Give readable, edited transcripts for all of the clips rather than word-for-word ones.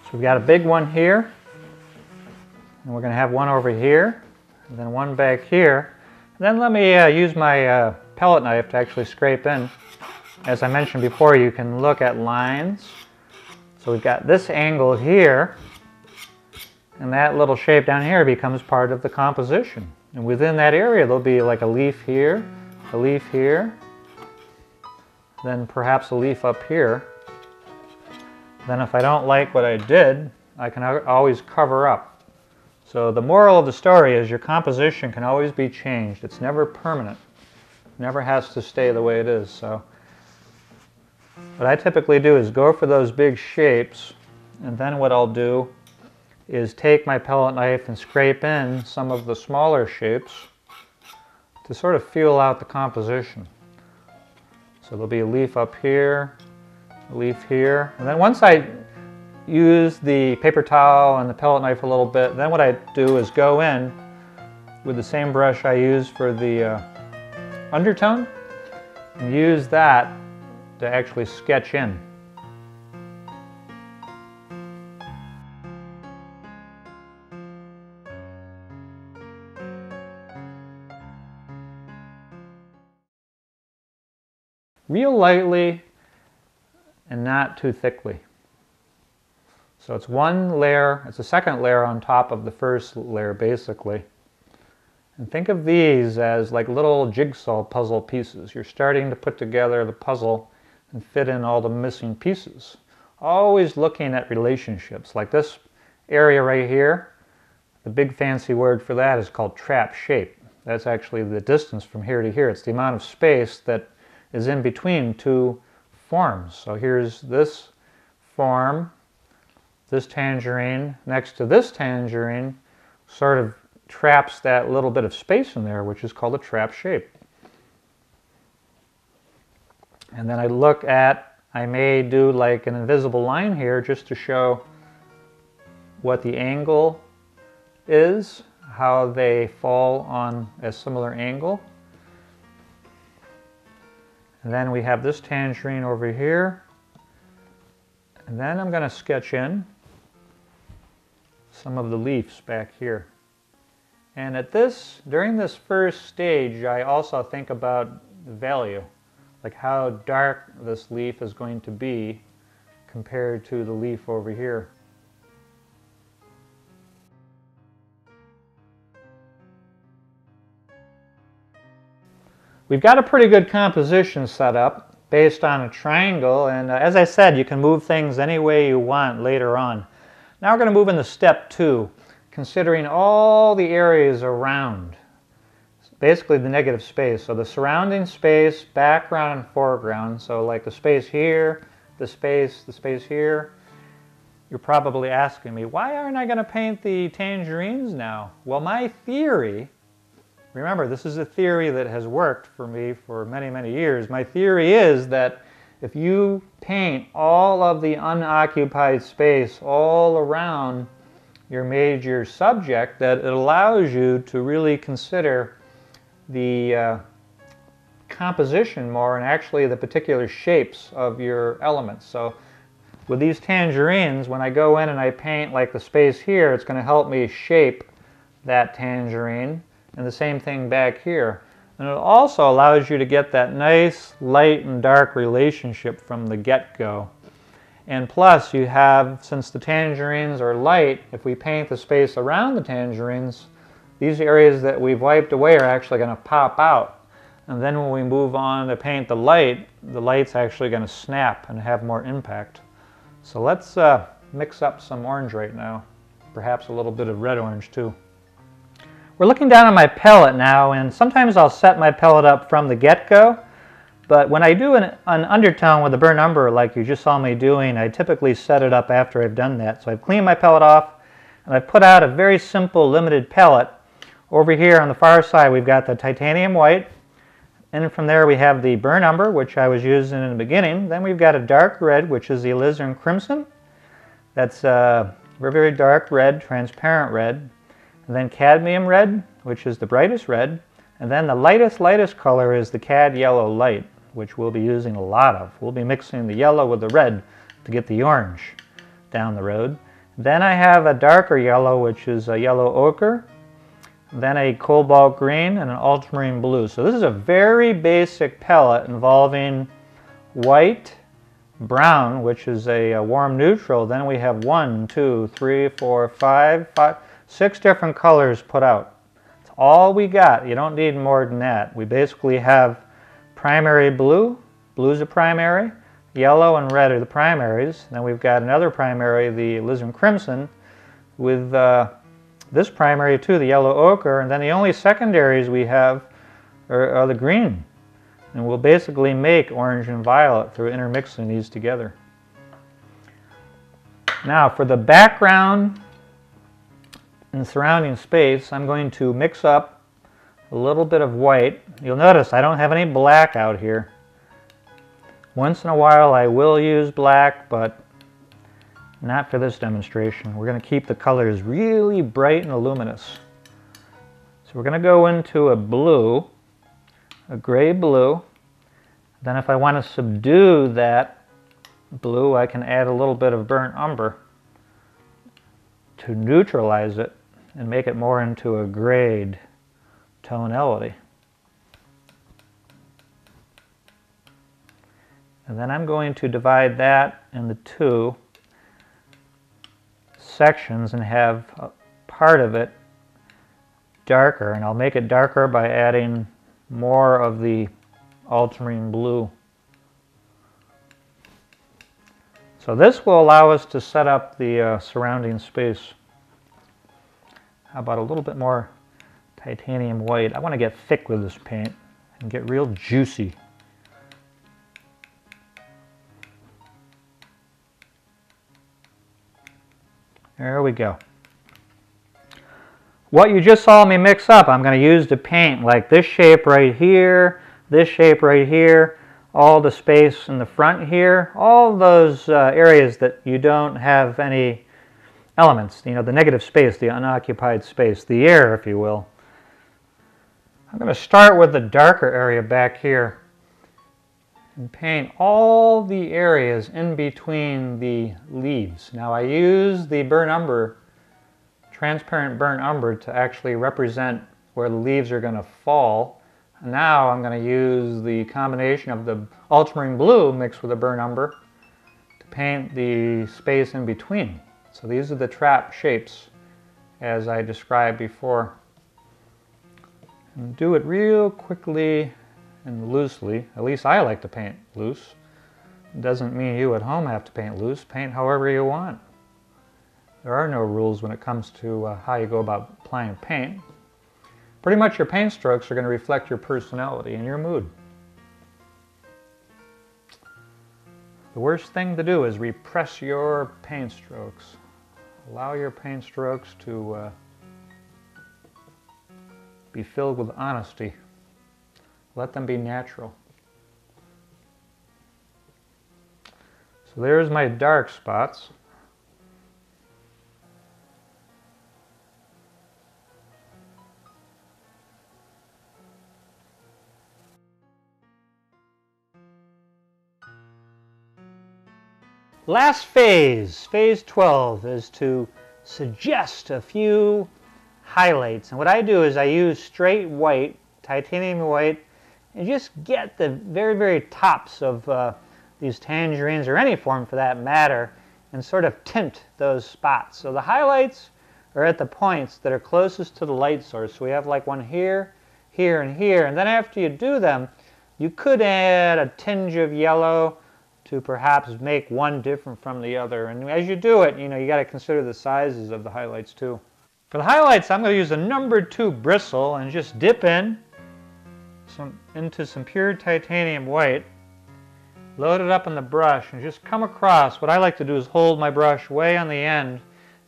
So we've got a big one here, and we're going to have one over here, and then one back here. And then let me use my pellet knife to actually scrape in. As I mentioned before, you can look at lines. So we've got this angle here, and that little shape down here becomes part of the composition. And within that area, there'll be like a leaf here, then perhaps a leaf up here. Then if I don't like what I did, I can always cover up. So the moral of the story is your composition can always be changed. It's never permanent. It never has to stay the way it is. So what I typically do is go for those big shapes, and then what I'll do is take my pellet knife and scrape in some of the smaller shapes to sort of feel out the composition. So there'll be a leaf up here, a leaf here, and then once I use the paper towel and the pellet knife a little bit, then what I do is go in with the same brush I use for the undertone and use that to actually sketch in. Real lightly and not too thickly. So it's one layer, it's a second layer on top of the first layer basically. And think of these as like little jigsaw puzzle pieces. You're starting to put together the puzzle and fit in all the missing pieces. Always looking at relationships. Like this area right here, the big fancy word for that is called trap shape. That's actually the distance from here to here. It's the amount of space that is in between two forms. So here's this form, this tangerine next to this tangerine sort of traps that little bit of space in there, which is called a trap shape. And then I may do like an invisible line here just to show what the angle is, how they fall on a similar angle. And then we have this tangerine over here. And then I'm going to sketch in some of the leaves back here. And during this first stage, I also think about the value, like how dark this leaf is going to be compared to the leaf over here. We've got a pretty good composition set up based on a triangle, and as I said, you can move things any way you want later on. Now we're going to move into step 2, considering all the areas around, basically the negative space. So the surrounding space, background and foreground, so like the space here, the space here. You're probably asking me, why aren't I going to paint the tangerines now? Well, my theory, remember, this is a theory that has worked for me for many, many years. My theory is that if you paint all of the unoccupied space all around your major subject, that it allows you to really consider the composition more and actually the particular shapes of your elements. So with these tangerines, when I go in and I paint like the space here, it's going to help me shape that tangerine. And the same thing back here. And it also allows you to get that nice light and dark relationship from the get-go. And plus you have, since the tangerines are light, if we paint the space around the tangerines, these areas that we've wiped away are actually going to pop out. And then when we move on to paint the light's actually going to snap and have more impact. So let's mix up some orange right now. Perhaps a little bit of red orange too. We're looking down on my pellet now, and sometimes I'll set my pellet up from the get-go, but when I do an undertone with a burnt umber like you just saw me doing, I typically set it up after I've done that. So I've cleaned my pellet off, and I've put out a very simple limited pellet. Over here on the far side we've got the titanium white, and from there we have the burnt umber, which I was using in the beginning. Then we've got a dark red, which is the alizarin crimson. That's a very, very dark red, transparent red. And then cadmium red, which is the brightest red. And then the lightest color is the cad yellow light, which we'll be using a lot of. We'll be mixing the yellow with the red to get the orange down the road. Then I have a darker yellow, which is a yellow ochre, then a cobalt green, and an ultramarine blue. So this is a very basic palette involving white, brown, which is a warm neutral. Then we have 6 different colors put out. That's all we got. You don't need more than that. We basically have primary blue. Blue's a primary. Yellow and red are the primaries. Then we've got another primary, the alizarin crimson, with this primary too, the yellow ochre. And then the only secondaries we have are the green. And we'll basically make orange and violet through intermixing these together. Now for the background and surrounding space, I'm going to mix up a little bit of white. You'll notice I don't have any black out here. Once in a while I will use black, but not for this demonstration. We're going to keep the colors really bright and luminous. So we're going to go into a blue, a gray blue. Then if I want to subdue that blue, I can add a little bit of burnt umber to neutralize it and make it more into a grayed tonality. And then I'm going to divide that into 2 sections and have part of it darker, and I'll make it darker by adding more of the ultramarine blue. So this will allow us to set up the surrounding space. How about a little bit more titanium white? I want to get thick with this paint and get real juicy. There we go. What you just saw me mix up, I'm going to use to paint like this shape right here, this shape right here, all the space in the front here, all those areas that you don't have any elements, you know, the negative space, the unoccupied space, the air, if you will. I'm going to start with the darker area back here and paint all the areas in between the leaves. Now I use the burnt umber, transparent burnt umber, to actually represent where the leaves are going to fall. And now I'm going to use the combination of the ultramarine blue mixed with the burnt umber to paint the space in between. So these are the trap shapes as I described before. And do it real quickly and loosely. At least I like to paint loose. It doesn't mean you at home have to paint loose. Paint however you want. There are no rules when it comes to how you go about applying paint. Pretty much your paint strokes are going to reflect your personality and your mood. The worst thing to do is repress your paint strokes. Allow your paint strokes to be filled with honesty. Let them be natural. So there's my dark spots. Last phase, phase 12, is to suggest a few highlights. And what I do is I use straight white, titanium white, and just get the very, very tops of these tangerines, or any form for that matter, and sort of tint those spots. So the highlights are at the points that are closest to the light source. So we have like one here, here, and here. And then after you do them, you could add a tinge of yellow to perhaps make one different from the other. And as you do it, you know, you got to consider the sizes of the highlights too. For the highlights, I'm going to use a number 2 bristle and just dip into some pure titanium white, load it up in the brush, and just come across. What I like to do is hold my brush way on the end,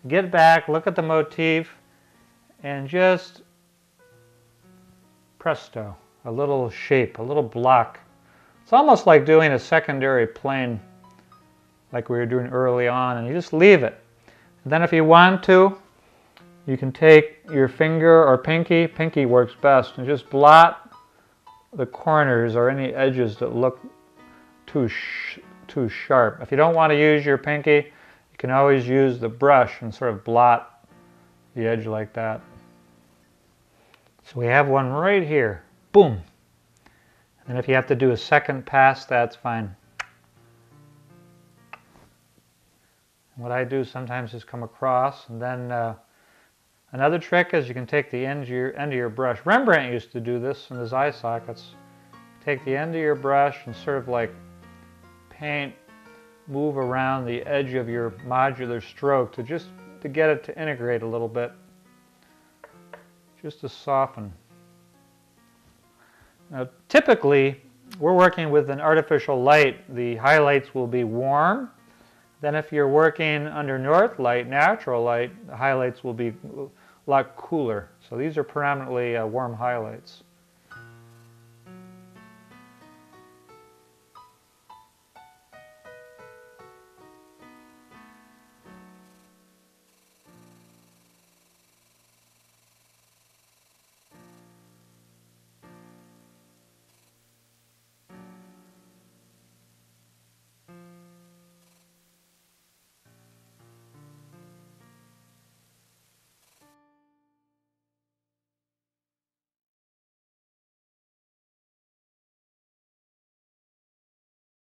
get back, look at the motif, and just presto, a little shape, a little block. It's almost like doing a secondary plane like we were doing early on, and you just leave it. And then if you want to, you can take your finger or pinky works best, and just blot the corners or any edges that look too sharp. If you don't want to use your pinky, you can always use the brush and sort of blot the edge like that. So we have one right here. Boom. And if you have to do a second pass, that's fine. What I do sometimes is come across, and then another trick is you can take the end of your brush. Rembrandt used to do this in his eye sockets. Take the end of your brush and sort of like paint, move around the edge of your modular stroke to get it to integrate a little bit, just to soften. Now, typically, we're working with an artificial light. The highlights will be warm. Then if you're working under north light, natural light, the highlights will be a lot cooler. So these are predominantly warm highlights.